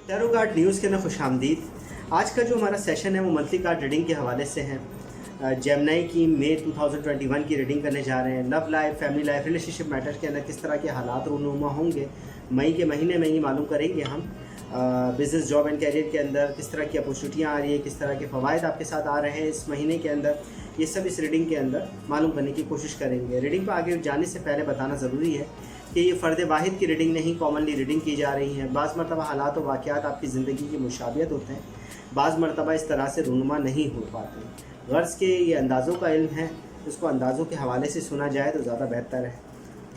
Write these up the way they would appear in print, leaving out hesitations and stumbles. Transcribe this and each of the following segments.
Tarot card news के अंदर खुशामदीद। आज का जो हमारा सेशन है वो मंथली कार्ड रीडिंग के हवाले से है। जेमिनी की मई 2021 की रीडिंग करने जा रहे हैं। Love life, family life, relationship matter के अंदर किस तरह के हालात रूनुमा होंगे मई के महीने में ही मालूम करेंगे हम। बिज़नेस, जॉब एंड कैरियर के अंदर किस तरह की अपॉर्चुनिटियाँ आ रही है, किस तरह के फ़वाइद आपके साथ आ रहे हैं इस महीने के अंदर, ये सब इस रीडिंग के अंदर मालूम करने की कोशिश करेंगे। रीडिंग पर आगे जाने से पहले बताना ज़रूरी है कि ये फ़र्द वाहिद की रीडिंग नहीं, कॉमनली रीडिंग की जा रही है। बाज़ मरतबा हालात और वाक़यात आपकी ज़िंदगी की मुशाबियत होते हैं, बाज़ मरतबा इस तरह से रूनुमा नहीं हो पाते। गर्ज़ के ये अंदाज़ों का इल्म है, उसको अंदाज़ों के हवाले से सुना जाए तो ज़्यादा बेहतर है।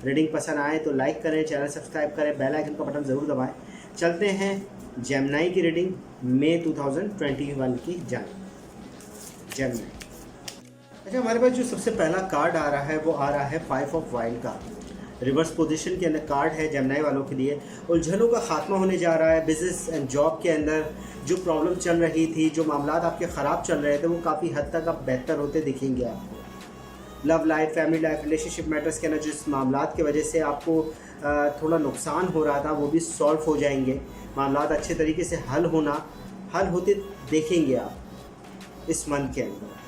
रीडिंग पसंद आए तो लाइक करें, चैनल सब्सक्राइब करें, बेल आइकन का बटन ज़रूर दबाएँ। चलते हैं जेमिनी की रीडिंग मई 2021 की जानिब। जेमिनी, अच्छा, हमारे पास जो सबसे पहला कार्ड आ रहा है वो आ रहा है 5 ऑफ वाइंड का। रिवर्स पोजीशन के अंदर कार्ड है जेमिनी वालों के लिए। उलझनों का खात्मा होने जा रहा है। बिज़नेस एंड जॉब के अंदर जो प्रॉब्लम चल रही थी, जो मामलात आपके ख़राब चल रहे थे, वो काफ़ी हद तक अब बेहतर होते दिखेंगे आपको। Love life, family life, relationship matters के अंदर जिस मामलात की वजह से आपको थोड़ा नुकसान हो रहा था वो भी सॉल्व हो जाएंगे। मामलात अच्छे तरीके से हल होते देखेंगे आप इस मंथ के अंदर।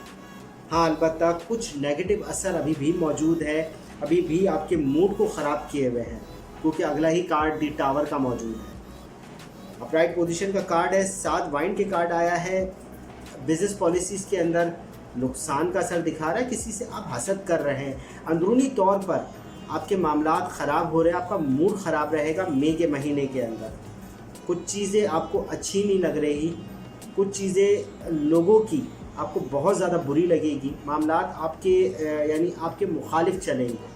हाँ, अलबत्ता कुछ नेगेटिव असर अभी भी मौजूद है, अभी भी आपके मूड को ख़राब किए हुए हैं, क्योंकि अगला ही कार्ड दी टावर का मौजूद है। अपराइट पोजीशन का कार्ड है। 7 वाइंड के कार्ड आया है। बिज़नेस पॉलिसीज़ के अंदर नुकसान का असर दिखा रहा है। किसी से आप हसद कर रहे हैं, अंदरूनी तौर पर आपके मामलात ख़राब हो रहे हैं, आपका मूड ख़राब रहेगा मई के महीने के अंदर। कुछ चीज़ें आपको अच्छी नहीं लग रही, कुछ चीज़ें लोगों की आपको बहुत ज़्यादा बुरी लगेगी। मामलात आपके यानी आपके मुखालिफ चलेंगे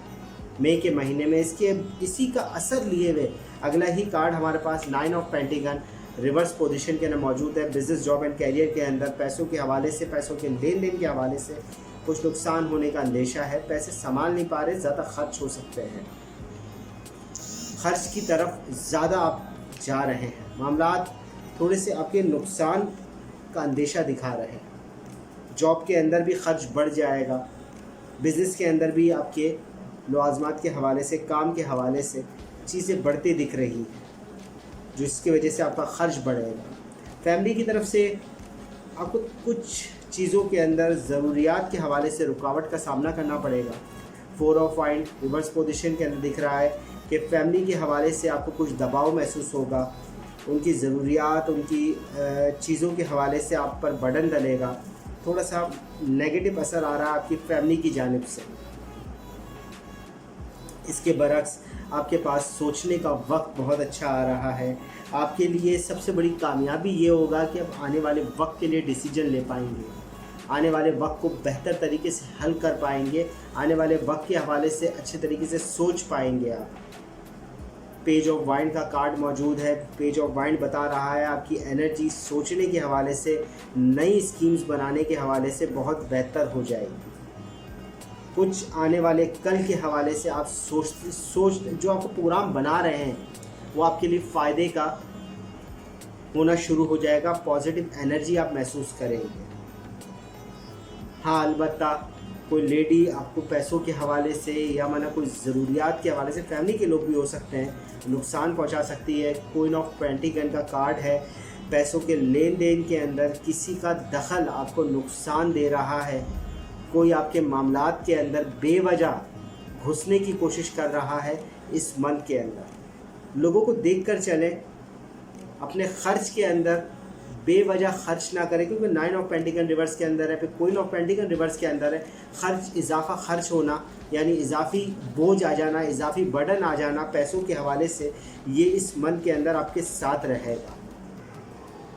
मई के महीने में। इसी का असर लिए हुए अगला ही कार्ड हमारे पास 9 ऑफ पेंटिकल रिवर्स पोजीशन के अंदर मौजूद है। बिज़नेस, जॉब एंड कैरियर के अंदर पैसों के हवाले से, पैसों के लेन देन के हवाले से कुछ नुकसान होने का अंदेशा है। पैसे संभाल नहीं पा रहे, ज़्यादा खर्च हो सकते हैं, खर्च की तरफ ज़्यादा आप जा रहे हैं। मामलात थोड़े से आपके नुकसान का अंदेशा दिखा रहे हैं। जॉब के अंदर भी खर्च बढ़ जाएगा। बिज़नेस के अंदर भी आपके लवाज़मात के हवाले से, काम के हवाले से चीज़ें बढ़ती दिख रही हैं, जिसकी वजह से आपका खर्च बढ़ेगा। फैमिली की तरफ से आपको कुछ चीज़ों के अंदर ज़रूरियात के हवाले से रुकावट का सामना करना पड़ेगा। 4 ऑफ वाइंड रिवर्स पोजीशन के अंदर दिख रहा है कि फैमिली के हवाले से आपको कुछ दबाव महसूस होगा। उनकी ज़रूरियात, उनकी चीज़ों के हवाले से आप पर बर्डन डलेगा। थोड़ा सा नेगेटिव असर आ रहा है आपकी फैमिली की जानिब से। इसके बरक्स आपके पास सोचने का वक्त बहुत अच्छा आ रहा है। आपके लिए सबसे बड़ी कामयाबी ये होगा कि आप आने वाले वक्त के लिए डिसीजन ले पाएंगे, आने वाले वक्त को बेहतर तरीके से हल कर पाएंगे, आने वाले वक्त के हवाले से अच्छे तरीके से सोच पाएंगे आप। पेज ऑफ वाइंड का कार्ड मौजूद है। पेज ऑफ वाइंड बता रहा है आपकी एनर्जी सोचने के हवाले से, नई स्कीम्स बनाने के हवाले से बहुत बेहतर हो जाएगी। कुछ आने वाले कल के हवाले से आप सोच जो आपको प्रोग्राम बना रहे हैं वो आपके लिए फ़ायदे का होना शुरू हो जाएगा। पॉजिटिव एनर्जी आप महसूस करेंगे। हाँ, अलबत्ता कोई लेडी आपको पैसों के हवाले से या माना कोई ज़रूरियात के हवाले से, फैमिली के लोग भी हो सकते हैं, नुकसान पहुंचा सकती है। क्वीन ऑफ पेंटिकल का कार्ड है। पैसों के लेन देन के अंदर किसी का दखल आपको नुकसान दे रहा है। कोई आपके मामलात के अंदर बेवजह घुसने की कोशिश कर रहा है इस मंथ के अंदर। लोगों को देखकर चलें, अपने ख़र्च के अंदर बेवजह खर्च ना करें, क्योंकि 9 ऑफ पेंटिकल रिवर्स के अंदर है, फिर क्वीन ऑफ पेंटिकल रिवर्स के अंदर है। इजाफा खर्च होना यानी इजाफी बोझ आ जाना, इजाफी बर्डन आ जाना पैसों के हवाले से, ये इस मंथ के अंदर आपके साथ रहेगा।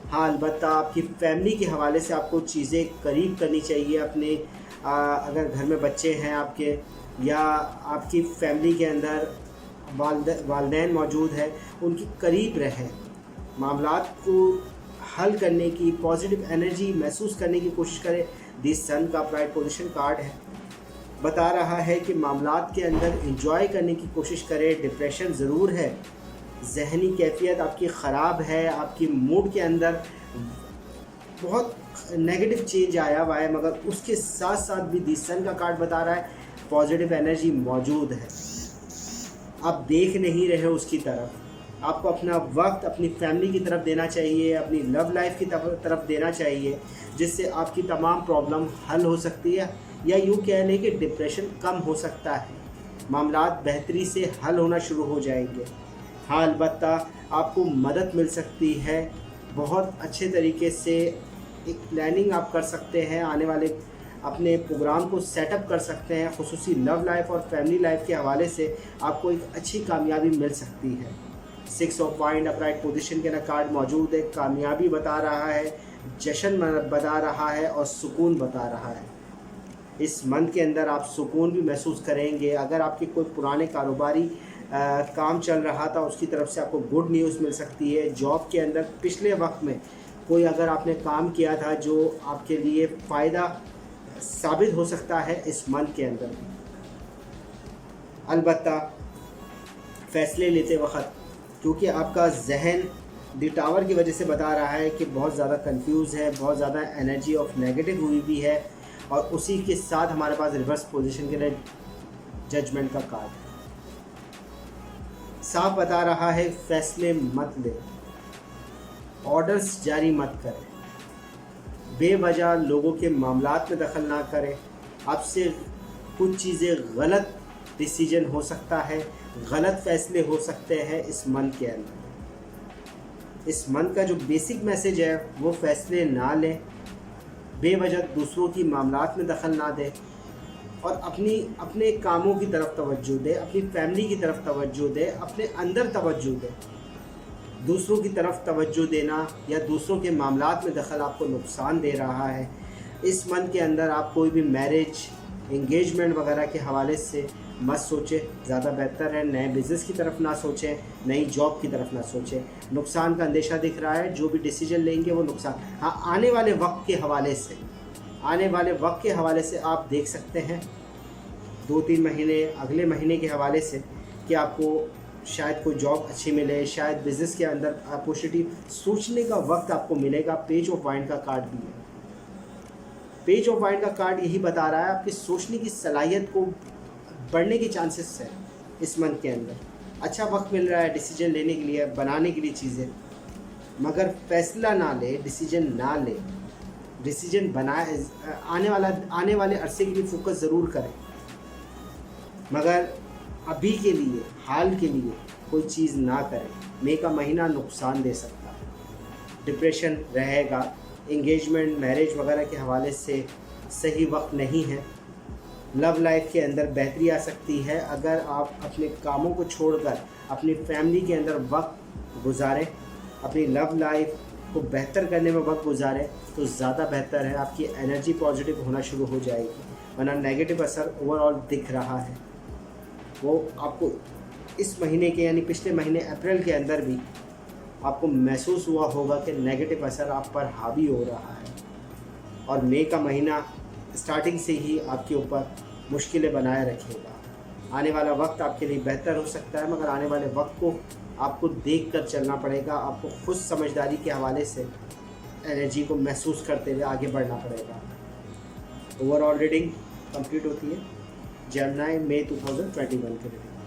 हाँ, अलबत्ता आपकी फैमिली के हवाले से आपको चीज़ें करीब करनी चाहिए अपने। अगर घर में बच्चे हैं आपके या आपकी फैमिली के अंदर वालिदैन मौजूद है, उनकी करीब रहें। मामलात को हल करने की, पॉजिटिव एनर्जी महसूस करने की कोशिश करें। दिस सन का अपराइट पोजीशन कार्ड है, बता रहा है कि मामलात के अंदर एंजॉय करने की कोशिश करें। डिप्रेशन ज़रूर है, जहनी कैफियत आपकी ख़राब है, आपकी मूड के अंदर बहुत नेगेटिव चेंज आया हुआ है, मगर उसके साथ साथ भी दिस सन का कार्ड बता रहा है पॉजिटिव एनर्जी मौजूद है। आप देख नहीं रहे उसकी तरफ, आपको अपना वक्त अपनी फैमिली की तरफ देना चाहिए, अपनी लव लाइफ की तरफ देना चाहिए, जिससे आपकी तमाम प्रॉब्लम हल हो सकती है, या यूँ कह लें कि डिप्रेशन कम हो सकता है, मामलात बेहतरी से हल होना शुरू हो जाएंगे। हाँ, अलबत्ता आपको मदद मिल सकती है, बहुत अच्छे तरीके से एक प्लानिंग आप कर सकते हैं, आने वाले अपने प्रोग्राम को सेटअप कर सकते हैं, खुसूसी लव लाइफ और फैमिली लाइफ के हवाले से आपको एक अच्छी कामयाबी मिल सकती है। 6 ऑफ वाइंड अपराइट पोजीशन के ना कार्ड मौजूद है, कामयाबी बता रहा है, जश्न बता रहा है और सुकून बता रहा है। इस मंथ के अंदर आप सुकून भी महसूस करेंगे। अगर आपके कोई पुराने कारोबारी काम चल रहा था, उसकी तरफ से आपको गुड न्यूज़ मिल सकती है। जॉब के अंदर पिछले वक्त में कोई अगर आपने काम किया था जो आपके लिए फ़ायदा साबित हो सकता है इस मंथ के अंदर। अलबत्ता फ़ैसले लेते वक्त, क्योंकि आपका जहन द टावर की वजह से बता रहा है कि बहुत ज़्यादा कंफ्यूज है, बहुत ज़्यादा एनर्जी ऑफ नेगेटिव हुई भी है, और उसी के साथ हमारे पास रिवर्स पोजीशन के लिए जजमेंट का कार्ड है। साफ बता रहा है फैसले मत ले, ऑर्डर्स जारी मत करें, बेवजह लोगों के मामलात में दखल ना करें। आपसे कुछ चीज़ें गलत डिसीजन हो सकता है, गलत फैसले हो सकते हैं इस मंथ के अंदर। इस मंथ का जो बेसिक मैसेज है वो फैसले ना लें, बेवजह दूसरों की मामलात में दखल ना दें, और अपने कामों की तरफ तवज्जो दें, अपनी फैमिली की तरफ तवज्जो दें, अपने अंदर तवज्जो दें। दूसरों की तरफ तवज्जो देना या दूसरों के मामलात में दखल आपको नुकसान दे रहा है। इस मंथ के अंदर आप कोई भी मैरिज, एंगेजमेंट वगैरह के हवाले से मत सोचें, ज़्यादा बेहतर है। नए बिज़नेस की तरफ ना सोचें, नई जॉब की तरफ ना सोचें। नुकसान का अंदेशा दिख रहा है, जो भी डिसीजन लेंगे वो नुकसान। हाँ, आने वाले वक्त के हवाले से आप देख सकते हैं 2-3 महीने अगले महीने के हवाले से कि आपको शायद कोई जॉब अच्छी मिले, शायद बिज़नेस के अंदर अपॉर्चुनिटी, सोचने का वक्त आपको मिलेगा। पेज ऑफ वाइंड का कार्ड भी है। पेज ऑफ वाइंड का कार्ड यही बता रहा है आपकी सोचने की सलाहियत को बढ़ने के चांसेस है इस मंथ के अंदर। अच्छा वक्त मिल रहा है डिसीजन लेने के लिए, बनाने के लिए चीज़ें, मगर फैसला ना ले, डिसीजन ना ले, डिसीजन बनाए, आने वाले अरसे के लिए फोकस ज़रूर करें, मगर अभी के लिए, हाल के लिए कोई चीज़ ना करें। मई का महीना नुकसान दे सकता है, डिप्रेशन रहेगा, एंगेजमेंट, मैरिज वगैरह के हवाले से सही वक्त नहीं है। लव लाइफ के अंदर बेहतरी आ सकती है अगर आप अपने कामों को छोड़कर अपनी फैमिली के अंदर वक्त गुजारें, अपनी लव लाइफ को बेहतर करने में वक्त गुजारें तो ज़्यादा बेहतर है। आपकी एनर्जी पॉजिटिव होना शुरू हो जाएगी, वरना नेगेटिव असर ओवरऑल दिख रहा है। वो आपको इस महीने के यानी पिछले महीने अप्रैल के अंदर भी आपको महसूस हुआ होगा कि नेगेटिव असर आप पर हावी हो रहा है, और मई का महीना स्टार्टिंग से ही आपके ऊपर मुश्किलें बनाए रखेगा। आने वाला वक्त आपके लिए बेहतर हो सकता है, मगर आने वाले वक्त को आपको देख कर चलना पड़ेगा। आपको खुद समझदारी के हवाले से एनर्जी को महसूस करते हुए आगे बढ़ना पड़ेगा। ओवरऑल रीडिंग कंप्लीट होती है जेमिनी मई 2021 के रीडिंग।